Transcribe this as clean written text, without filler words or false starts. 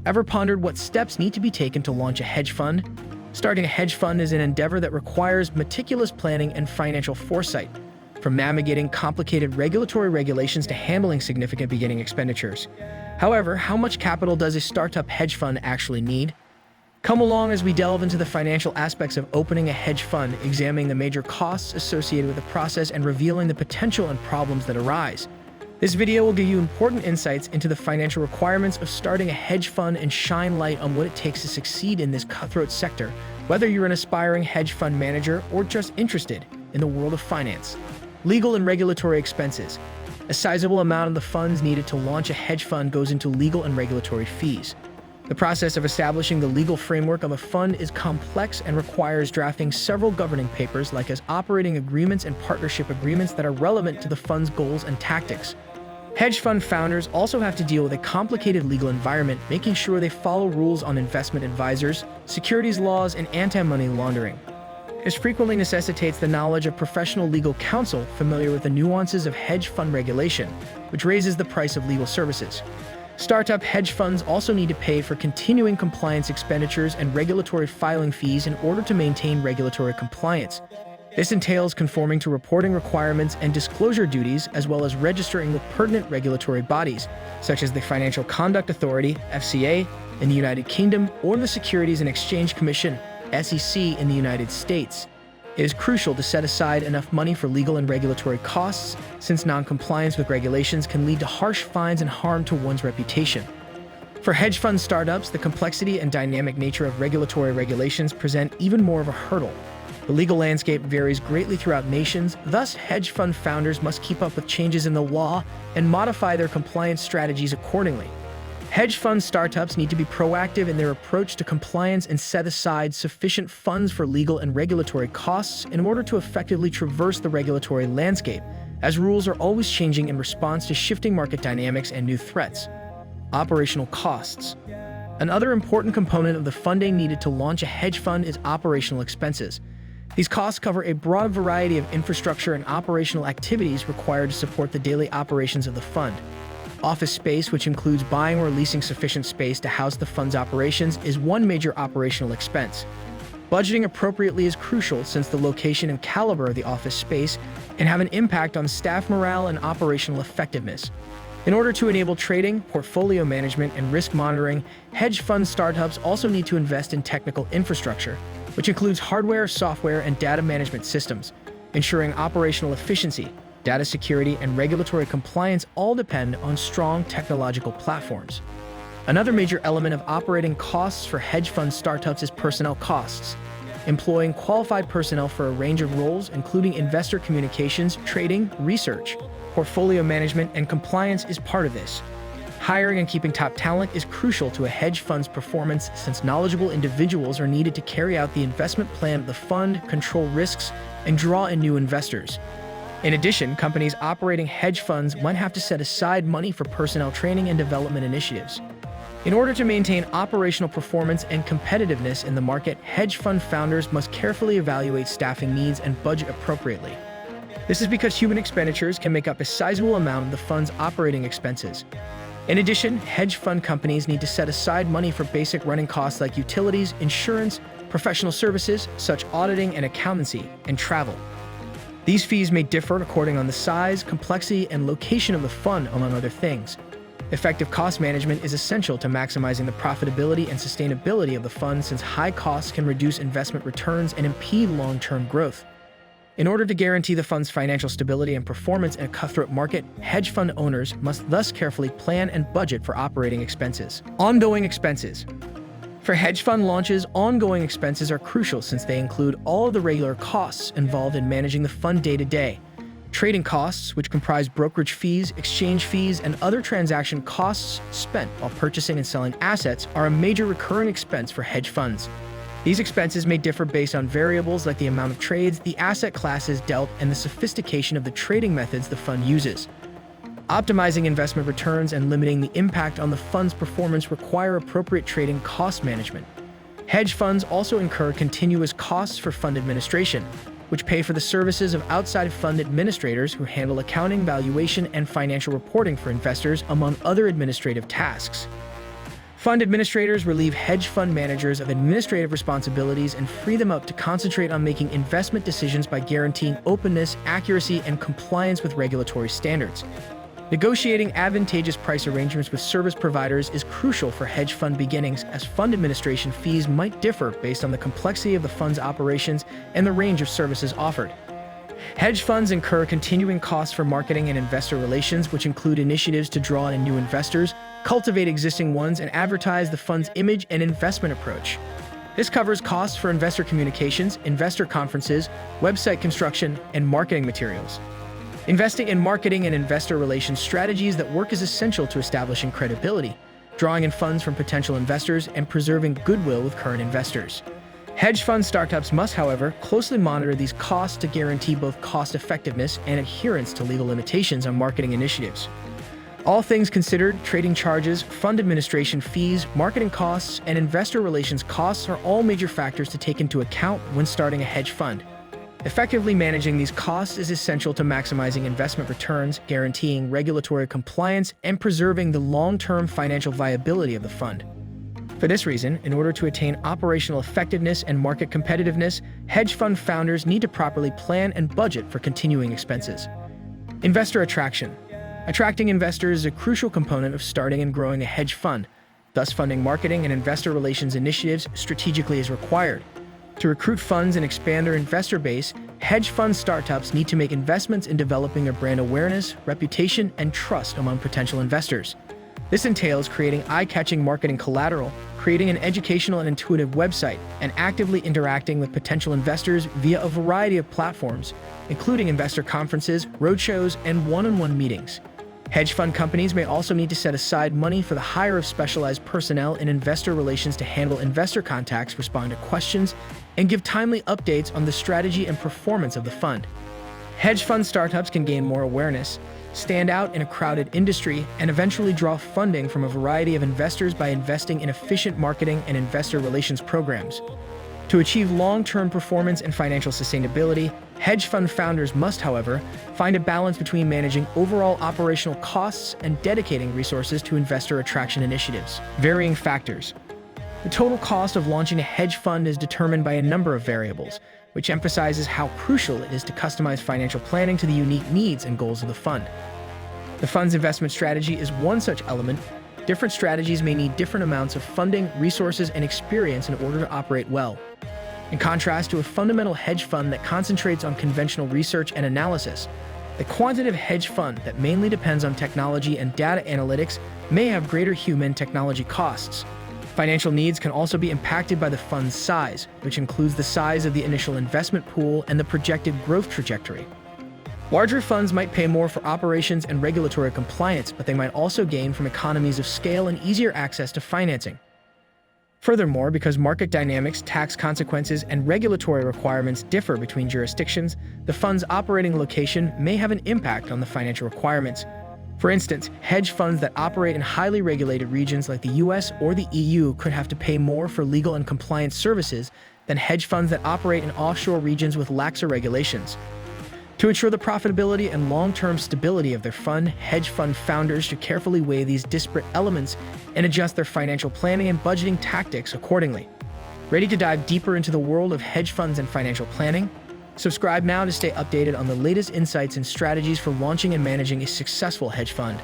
Ever pondered what steps need to be taken to launch a hedge fund? Starting a hedge fund is an endeavor that requires meticulous planning and financial foresight, from navigating complicated regulatory regulations to handling significant beginning expenditures. However, how much capital does a startup hedge fund actually need? Come along as we delve into the financial aspects of opening a hedge fund, examining the major costs associated with the process and revealing the potential and problems that arise. This video will give you important insights into the financial requirements of starting a hedge fund and shine light on what it takes to succeed in this cutthroat sector, whether you're an aspiring hedge fund manager or just interested in the world of finance. Legal and regulatory expenses. A sizable amount of the funds needed to launch a hedge fund goes into legal and regulatory fees. The process of establishing the legal framework of a fund is complex and requires drafting several governing papers like as operating agreements and partnership agreements that are relevant to the fund's goals and tactics. Hedge fund founders also have to deal with a complicated legal environment, making sure they follow rules on investment advisors, securities laws, and anti-money laundering. This frequently necessitates the knowledge of professional legal counsel familiar with the nuances of hedge fund regulation, which raises the price of legal services. Startup hedge funds also need to pay for continuing compliance expenditures and regulatory filing fees in order to maintain regulatory compliance. This entails conforming to reporting requirements and disclosure duties, as well as registering with pertinent regulatory bodies, such as the Financial Conduct Authority, FCA, in the United Kingdom, or the Securities and Exchange Commission, SEC, in the United States. It is crucial to set aside enough money for legal and regulatory costs, since non-compliance with regulations can lead to harsh fines and harm to one's reputation. For hedge fund startups, the complexity and dynamic nature of regulatory regulations present even more of a hurdle. The legal landscape varies greatly throughout nations, thus hedge fund founders must keep up with changes in the law and modify their compliance strategies accordingly. Hedge fund startups need to be proactive in their approach to compliance and set aside sufficient funds for legal and regulatory costs in order to effectively traverse the regulatory landscape, as rules are always changing in response to shifting market dynamics and new threats. Operational costs. Another important component of the funding needed to launch a hedge fund is operational expenses. These costs cover a broad variety of infrastructure and operational activities required to support the daily operations of the fund. Office space, which includes buying or leasing sufficient space to house the fund's operations, is one major operational expense. Budgeting appropriately is crucial since the location and caliber of the office space can have an impact on staff morale and operational effectiveness. In order to enable trading, portfolio management, and risk monitoring, hedge fund startups also need to invest in technical infrastructure, which includes hardware, software, and data management systems. Ensuring operational efficiency, data security, and regulatory compliance all depend on strong technological platforms. Another major element of operating costs for hedge fund startups is personnel costs. Employing qualified personnel for a range of roles, including investor communications, trading, research, portfolio management, and compliance, is part of this. Hiring and keeping top talent is crucial to a hedge fund's performance since knowledgeable individuals are needed to carry out the investment plan of the fund, control risks, and draw in new investors. In addition, companies operating hedge funds might have to set aside money for personnel training and development initiatives. In order to maintain operational performance and competitiveness in the market, hedge fund founders must carefully evaluate staffing needs and budget appropriately. This is because human expenditures can make up a sizable amount of the fund's operating expenses. In addition, hedge fund companies need to set aside money for basic running costs like utilities, insurance, professional services, such auditing and accountancy, and travel. These fees may differ according on the size, complexity, and location of the fund, among other things. Effective cost management is essential to maximizing the profitability and sustainability of the fund since high costs can reduce investment returns and impede long-term growth. In order to guarantee the fund's financial stability and performance in a cutthroat market, hedge fund owners must thus carefully plan and budget for operating expenses. Ongoing expenses. For hedge fund launches, ongoing expenses are crucial since they include all of the regular costs involved in managing the fund day-to-day. Trading costs, which comprise brokerage fees, exchange fees, and other transaction costs spent while purchasing and selling assets, are a major recurring expense for hedge funds. These expenses may differ based on variables like the amount of trades, the asset classes dealt, and the sophistication of the trading methods the fund uses. Optimizing investment returns and limiting the impact on the fund's performance require appropriate trading cost management. Hedge funds also incur continuous costs for fund administration, which pay for the services of outside fund administrators who handle accounting, valuation, and financial reporting for investors, among other administrative tasks. Fund administrators relieve hedge fund managers of administrative responsibilities and free them up to concentrate on making investment decisions by guaranteeing openness, accuracy, and compliance with regulatory standards. Negotiating advantageous price arrangements with service providers is crucial for hedge fund beginnings, as fund administration fees might differ based on the complexity of the fund's operations and the range of services offered. Hedge funds incur continuing costs for marketing and investor relations, which include initiatives to draw in new investors, cultivate existing ones, and advertise the fund's image and investment approach. This covers costs for investor communications, investor conferences, website construction, and marketing materials. Investing in marketing and investor relations strategies that work is essential to establishing credibility, drawing in funds from potential investors, and preserving goodwill with current investors. Hedge fund startups must, however, closely monitor these costs to guarantee both cost-effectiveness and adherence to legal limitations on marketing initiatives. All things considered, trading charges, fund administration fees, marketing costs, and investor relations costs are all major factors to take into account when starting a hedge fund. Effectively managing these costs is essential to maximizing investment returns, guaranteeing regulatory compliance, and preserving the long-term financial viability of the fund. For this reason, in order to attain operational effectiveness and market competitiveness, hedge fund founders need to properly plan and budget for continuing expenses. Investor attraction. Attracting investors is a crucial component of starting and growing a hedge fund. Thus, funding marketing and investor relations initiatives strategically is required. To recruit funds and expand their investor base, hedge fund startups need to make investments in developing their brand awareness, reputation, and trust among potential investors. This entails creating eye-catching marketing collateral, creating an educational and intuitive website, and actively interacting with potential investors via a variety of platforms, including investor conferences, roadshows, and one-on-one meetings. Hedge fund companies may also need to set aside money for the hire of specialized personnel in investor relations to handle investor contacts, respond to questions, and give timely updates on the strategy and performance of the fund. Hedge fund startups can gain more awareness, stand out in a crowded industry, and eventually draw funding from a variety of investors by investing in efficient marketing and investor relations programs. To achieve long-term performance and financial sustainability, hedge fund founders must, however, find a balance between managing overall operational costs and dedicating resources to investor attraction initiatives. Varying factors. The total cost of launching a hedge fund is determined by a number of variables, which emphasizes how crucial it is to customize financial planning to the unique needs and goals of the fund. The fund's investment strategy is one such element. Different strategies may need different amounts of funding, resources, and experience in order to operate well. In contrast to a fundamental hedge fund that concentrates on conventional research and analysis, the quantitative hedge fund that mainly depends on technology and data analytics may have greater human technology costs. Financial needs can also be impacted by the fund's size, which includes the size of the initial investment pool and the projected growth trajectory. Larger funds might pay more for operations and regulatory compliance, but they might also gain from economies of scale and easier access to financing. Furthermore, because market dynamics, tax consequences, and regulatory requirements differ between jurisdictions, the fund's operating location may have an impact on the financial requirements. For instance, hedge funds that operate in highly regulated regions like the US or the EU could have to pay more for legal and compliance services than hedge funds that operate in offshore regions with laxer regulations. To ensure the profitability and long-term stability of their fund, hedge fund founders should carefully weigh these disparate elements and adjust their financial planning and budgeting tactics accordingly. Ready to dive deeper into the world of hedge funds and financial planning? Subscribe now to stay updated on the latest insights and strategies for launching and managing a successful hedge fund.